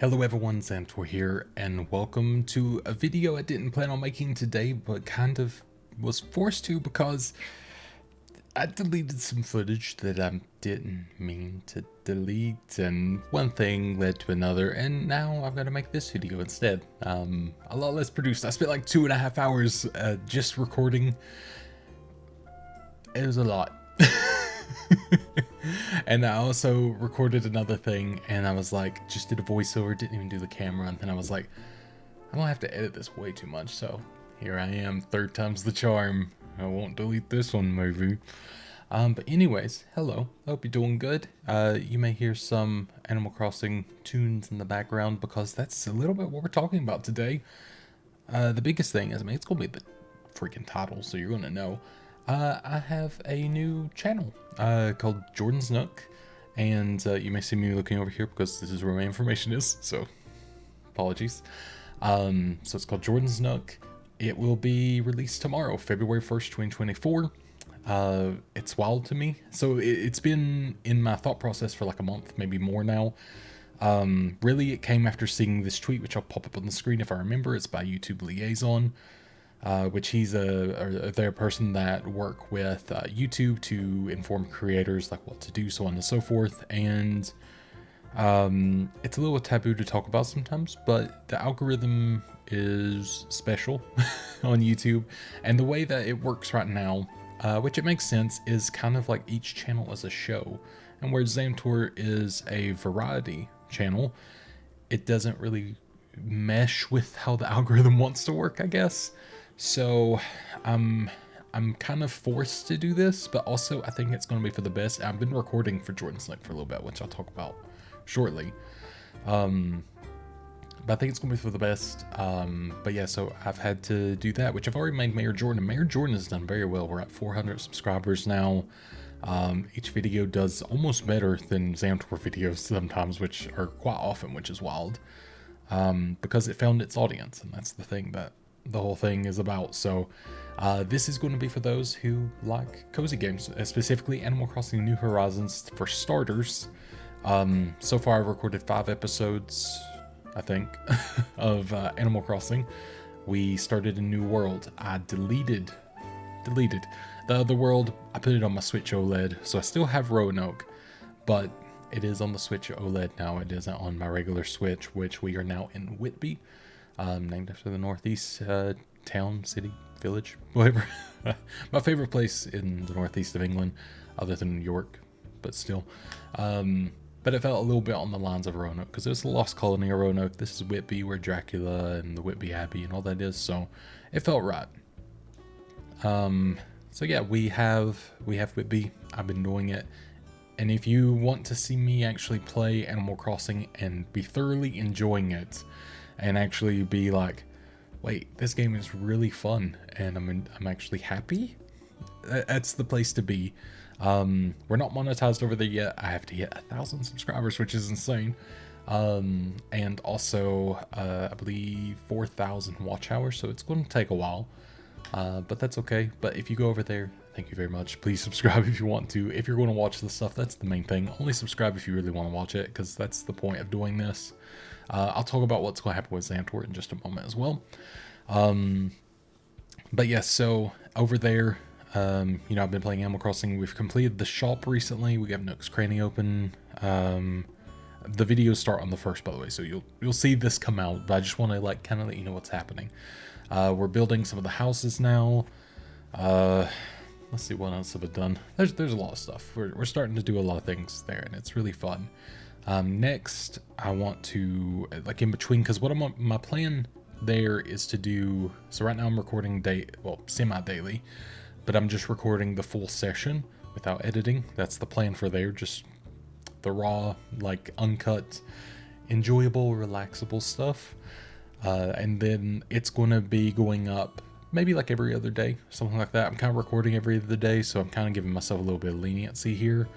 Hello everyone, Zanitor here, and welcome to a video I didn't plan on making today, but kind of was forced to because I deleted some footage that I didn't mean to delete, and one thing led to another, and now I've got to make this video instead. A lot less produced. I spent like 2.5 hours just recording. It was a lot. And I also recorded another thing, and I was like, just did a voiceover, didn't even do the camera, and then I was like, I don't have to edit this way too much, so here I am, third time's the charm. I won't delete this one, maybe. But anyways, hello, hope you're doing good. You may hear some Animal Crossing tunes in the background because that's a little bit what we're talking about today. The biggest thing is, I mean, it's gonna be the freaking title, so you're gonna know. I have a new channel called Jordan's Nook, and you may see me looking over here because this is where my information is, so apologies. So it's called Jordan's Nook. It will be released tomorrow, February 1st, 2024. It's wild to me. So it's been in my thought process for like a month, maybe more now. Really, it came after seeing this tweet, which I'll pop up on the screen if I remember. It's by YouTube Liaison. Which he's they're a person that work with YouTube to inform creators like what to do, so on and so forth. And it's a little taboo to talk about sometimes, but the algorithm is special on YouTube, and the way that it works right now, which it makes sense, is kind of like each channel is a show, and where Zanitor is a variety channel, it doesn't really mesh with how the algorithm wants to work, I guess. So I'm kind of forced to do this, but also I think it's going to be for the best. I've been recording for Jordan's Link for a little bit, which I'll talk about shortly. But I think it's going to be for the best. But yeah, so I've had to do that, which I've already made Mayor Jordan. Mayor Jordan has done very well. We're at 400 subscribers now. Each video does almost better than Zanitor videos sometimes, which are quite often, which is wild. Because it found its audience, and that's the thing that the whole thing is about. So this is going to be for those who like cozy games, specifically Animal Crossing New Horizons for starters. So far I've recorded 5 episodes, I think, of Animal Crossing. We started a new world. I deleted the other world. I put it on my Switch OLED, so I still have Roanoke, but it is on the Switch OLED now. It isn't on my regular Switch, which we are now in Whitby. Named after the northeast town, city, village, whatever. My favorite place in the northeast of England, other than New York, but still. But it felt a little bit on the lines of Roanoke, because it was the lost colony of Roanoke. This is Whitby, where Dracula and the Whitby Abbey and all that is, so it felt right. So yeah, we have Whitby. I've been doing it. And if you want to see me actually play Animal Crossing and be thoroughly enjoying it, and actually be like, wait, this game is really fun, and I'm actually happy, that's the place to be. We're not monetized over there yet. I have to hit 1,000 subscribers, which is insane. And also, I believe 4,000 watch hours, so it's going to take a while. But that's okay. But if you go over there, thank you very much. Please subscribe if you want to. If you're going to watch this stuff, that's the main thing. Only subscribe if you really want to watch it, because that's the point of doing this. I'll talk about what's going to happen with Zanitor in just a moment as well. But yes, so over there, I've been playing Animal Crossing. We've completed the shop recently. We have Nook's Cranny open. The videos start on the 1st, by the way, so you'll see this come out, but I just want to kind of let you know what's happening. We're building some of the houses now. Let's see, what else have I done? There's a lot of stuff. We're starting to do a lot of things there, and it's really fun. Next, I want to, in between, because my plan there is to do, so right now I'm recording semi-daily, but I'm just recording the full session without editing. That's the plan for there, just the raw, uncut, enjoyable, relaxable stuff. And then it's going to be going up maybe every other day, something like that. I'm kind of recording every other day, so I'm kind of giving myself a little bit of leniency here.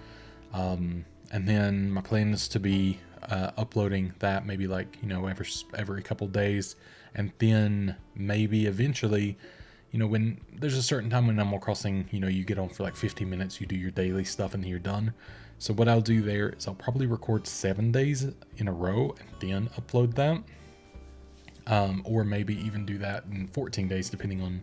And then my plan is to be uploading that maybe every couple days, and then maybe eventually, when there's a certain time when Animal Crossing, you get on for 15 minutes, you do your daily stuff, and then you're done. So what I'll do there is I'll probably record 7 days in a row and then upload that. Or maybe even do that in 14 days, depending on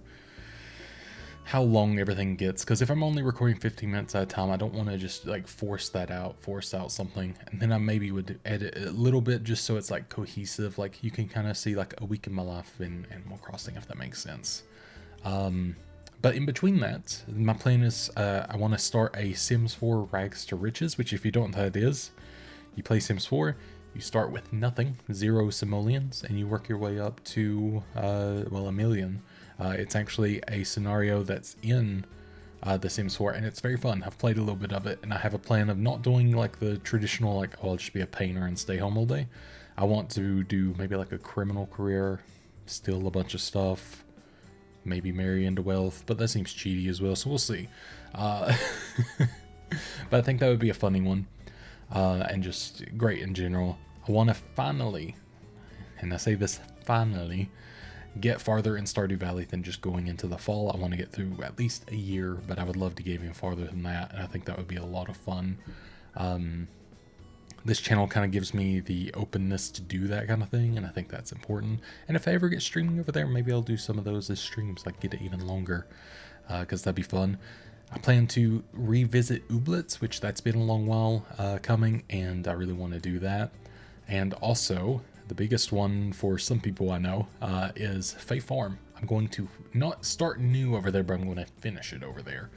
how long everything gets. Because if I'm only recording 15 minutes at a time, I don't want to just like force out something. And then I maybe would edit a little bit just so it's like cohesive. Like you can kind of see like a week in my life in Animal Crossing, if that makes sense. But in between that, my plan is I want to start a Sims 4 Rags to Riches, which if you don't know what it is, you play Sims 4, you start with nothing, 0 simoleons, and you work your way up to, well, 1 million. It's actually a scenario that's in The Sims 4, and it's very fun. I've played a little bit of it, and I have a plan of not doing like the traditional, like, oh, I'll just be a painter and stay home all day. I want to do maybe like a criminal career, steal a bunch of stuff, maybe marry into wealth, but that seems cheaty as well, so we'll see. But I think that would be a funny one, and just great in general. I want to finally, and I say this finally, get farther in Stardew Valley than just going into the fall. I want to get through at least a year, but I would love to get even farther than that, and I think that would be a lot of fun. This channel kind of gives me the openness to do that kind of thing, and I think that's important. And if I ever get streaming over there, maybe I'll do some of those as streams, like get it even longer, because that'd be fun. I plan to revisit Ooblets, which that's been a long while coming, and I really want to do that. And also, the biggest one for some people I know is Fae Farm. I'm going to not start new over there, but I'm going to finish it over there.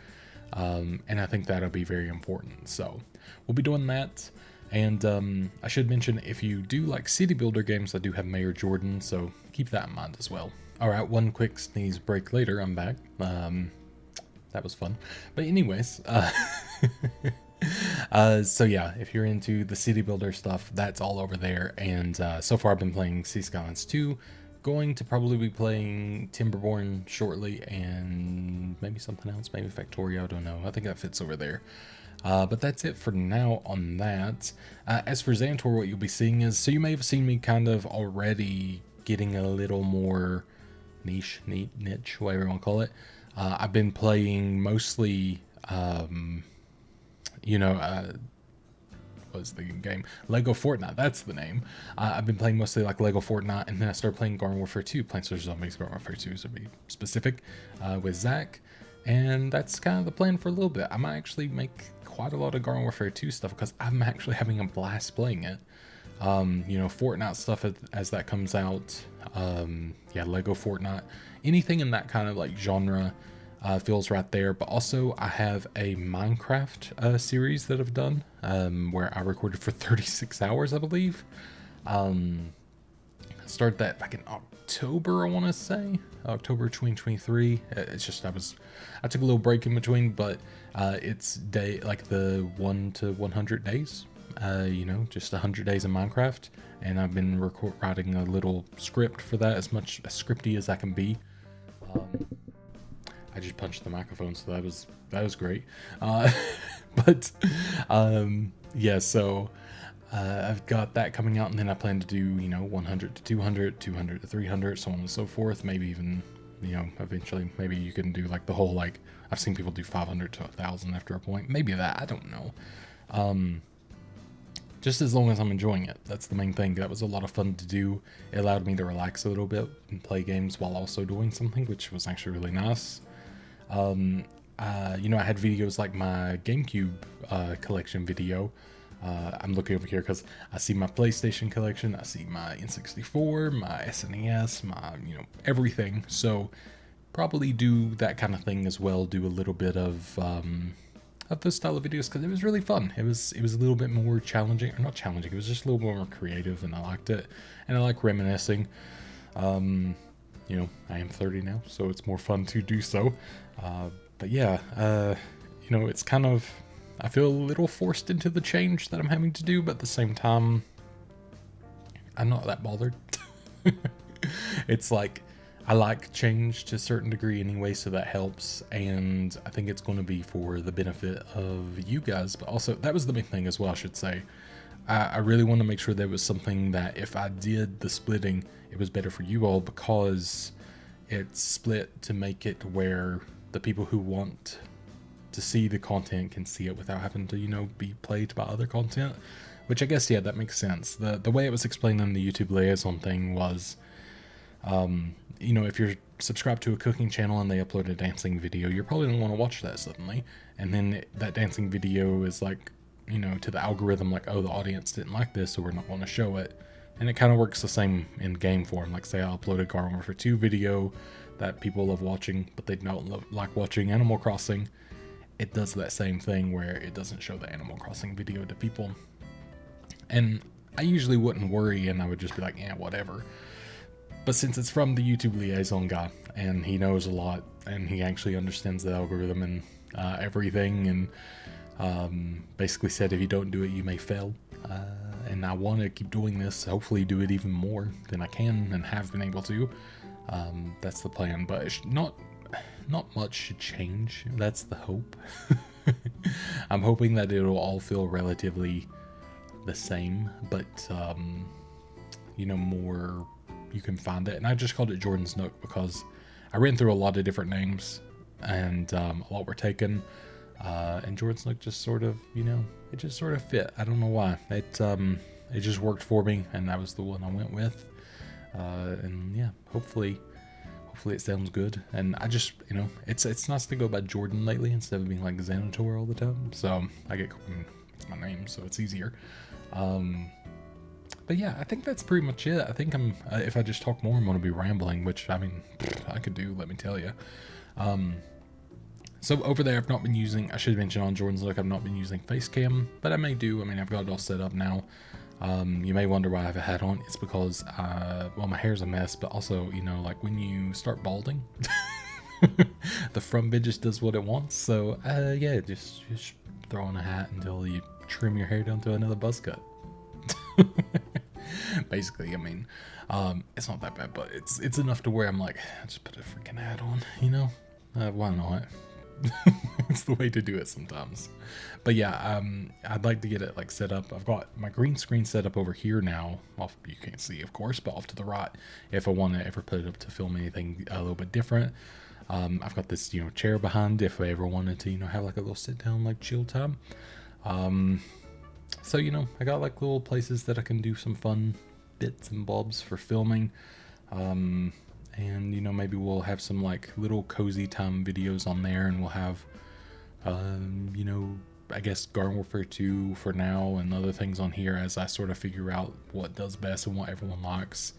And I think that'll be very important. So we'll be doing that. And I should mention, if you do like city builder games, I do have Mayor Jordan, so keep that in mind as well. All right, one quick sneeze break later, I'm back. That was fun. But anyways, so yeah, if you're into the city builder stuff, that's all over there. And so far I've been playing Sea Skylines 2, going to probably be playing Timberborn shortly, and maybe something else, maybe Factorio, I don't know. I think that fits over there. But that's it for now on that. As for Zanitor, what you'll be seeing is, so you may have seen me kind of already getting a little more niche, whatever you want to call it. I've been playing mostly, you know, what's the game? Lego Fortnite, that's the name. I've been playing mostly like Lego Fortnite, and then I started playing Garden Warfare 2, Plants vs. Zombies Garden Warfare 2 to be specific, with Zach. And that's kind of the plan for a little bit. I might actually make quite a lot of Garden Warfare 2 stuff, because I'm actually having a blast playing it. You know, Fortnite stuff as that comes out. Yeah, Lego Fortnite, anything in that kind of like genre feels right there. But also I have a Minecraft series that I've done, where I recorded for 36 hours, I believe. Started that back in October, I want to say, October 2023. It's just I took a little break in between, but it's like the 1 to 100 days, you know, just 100 days in Minecraft, and I've been writing a little script for that, as much as scripty as I can be. I just punched the microphone, so that was great. But yeah, so I've got that coming out, and then I plan to do, you know, 100 to 200, 200 to 300, so on and so forth. Maybe even, you know, eventually, maybe you can do like the whole, like, I've seen people do 500 to 1,000 after a point. Maybe that, I don't know. Just as long as I'm enjoying it. That's the main thing. That was a lot of fun to do. It allowed me to relax a little bit and play games while also doing something, which was actually really nice. You know, I had videos like my GameCube collection video. I'm looking over here because I see my PlayStation collection, I see my N64, my SNES, my, you know, everything. So probably do that kind of thing as well. Do a little bit of those style of videos, because it was really fun. It was a little bit more challenging, or not challenging. It was just a little more creative, and I liked it. And I like reminiscing. You know, I am 30 now, so it's more fun to do so. But yeah, you know, it's kind of, I feel a little forced into the change that I'm having to do, but at the same time, I'm not that bothered. It's like, I like change to a certain degree anyway, so that helps, and I think it's going to be for the benefit of you guys, but also, that was the main thing as well, I should say. I really want to make sure there was something that if I did the splitting, it was better for you all, because it's split to make it where the people who want to see the content can see it without having to, you know, be played by other content. Which I guess, yeah, that makes sense. The way it was explained in the YouTube liaison thing was, you know, if you're subscribed to a cooking channel and they upload a dancing video, you're probably going to want to watch that suddenly. And then that dancing video is like, you know, to the algorithm, like, oh, the audience didn't like this, so we're not going to show it. And it kind of works the same in game form. Like, say I uploaded Garden Warfare 2 video that people love watching, but they don't like watching Animal Crossing. It does that same thing where it doesn't show the Animal Crossing video to people. And I usually wouldn't worry, and I would just be like, yeah, whatever. But since it's from the YouTube liaison guy, and he knows a lot, and he actually understands the algorithm and everything, and basically said if you don't do it, you may fail. And I want to keep doing this, hopefully do it even more than I can and have been able to. That's the plan, but it's not much should change. That's the hope. I'm hoping that it'll all feel relatively the same, but you know, more you can find it. And I just called it Jordan's Nook because I ran through a lot of different names, and a lot were taken, and Jordan's Nook just sort of, you know, it just sort of fit. I don't know why. It just worked for me, and that was the one I went with. And yeah, hopefully it sounds good. And I just, you know, it's nice to go by Jordan lately instead of being like Zanitor all the time. So it's my name, so it's easier. But yeah, I think that's pretty much it. I think if I just talk more, I'm going to be rambling, which, I mean, I could do, let me tell you. So over there, I've not been using, I should mention on Jordan's Look, I've not been using Facecam, but I may do. I mean, I've got it all set up now. You may wonder why I have a hat on. It's because, well, my hair's a mess, but also, you know, like when you start balding, the front bit just does what it wants. So, yeah, just throw on a hat until you trim your hair down to another buzz cut. Basically, I mean, it's not that bad, but it's enough to where I'm like, just put a freaking hat on, you know? Why not? It's the way to do it sometimes. But yeah, I'd like to get it like set up. I've got my green screen set up over here now. Off, you can't see, of course, but off to the right. If I want to ever put it up to film anything a little bit different, I've got this, you know, chair behind if I ever wanted to, you know, have like a little sit down, like chill time. So, you know, I got like little places that I can do some fun bits and bobs for filming. And, you know, maybe we'll have some like little cozy time videos on there, and we'll have, you know, I guess Garden Warfare 2 for now, and other things on here as I sort of figure out what does best and what everyone likes.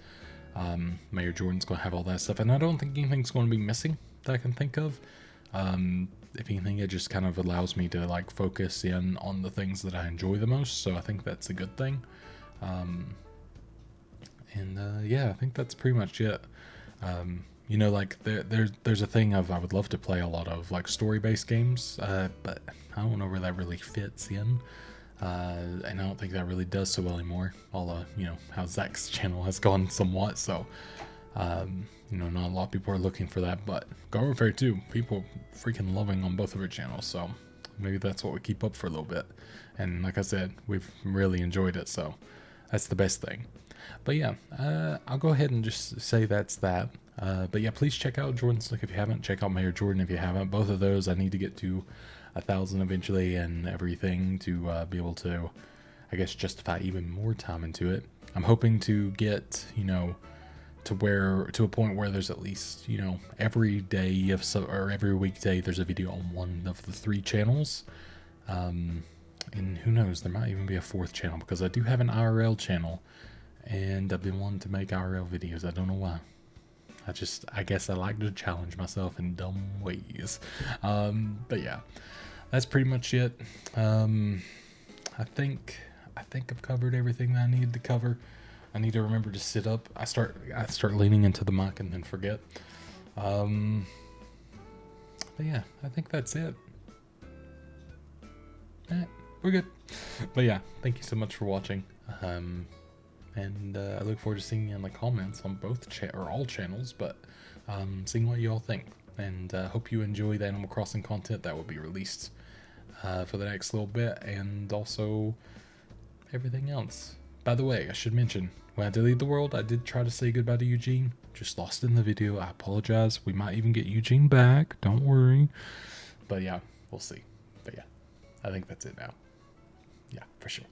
Mayor Jordan's going to have all that stuff, and I don't think anything's going to be missing that I can think of. If anything, it just kind of allows me to like focus in on the things that I enjoy the most, so I think that's a good thing. Yeah, I think that's pretty much it. You know, like there's a thing of I would love to play a lot of like story-based games, but I don't know where that really fits in, and I don't think that really does so well anymore. You know, how Zach's channel has gone somewhat, so you know, not a lot of people are looking for that, but Garden Warfare 2, people freaking loving on both of our channels, so maybe that's what we keep up for a little bit. And like I said, we've really enjoyed it, so that's the best thing. But yeah, I'll go ahead and just say that's that. But yeah, please check out Jordan's Look if you haven't. Check out Mayor Jordan if you haven't. Both of those, I need to get to 1,000 eventually and everything to be able to, I guess, justify even more time into it. I'm hoping to get, you know, to a point where there's at least, you know, every day or every weekday there's a video on one of the 3 channels. And who knows, there might even be a 4th channel, because I do have an IRL channel, and I've been wanting to make IRL videos. I don't know why. I guess I like to challenge myself in dumb ways. But yeah, that's pretty much it. I think I've covered everything that I needed to cover. I need to remember to sit up. I start leaning into the mic and then forget. But yeah, I think that's it. We're good. But yeah, thank you so much for watching. And I look forward to seeing you in the comments on both all channels, but seeing what you all think. And hope you enjoy the Animal Crossing content that will be released for the next little bit, and also everything else. By the way, I should mention, when I deleted the world, I did try to say goodbye to Eugene. Just lost in the video. I apologize. We might even get Eugene back. Don't worry. But yeah, We'll see. But yeah, I think that's it now. Yeah, for sure.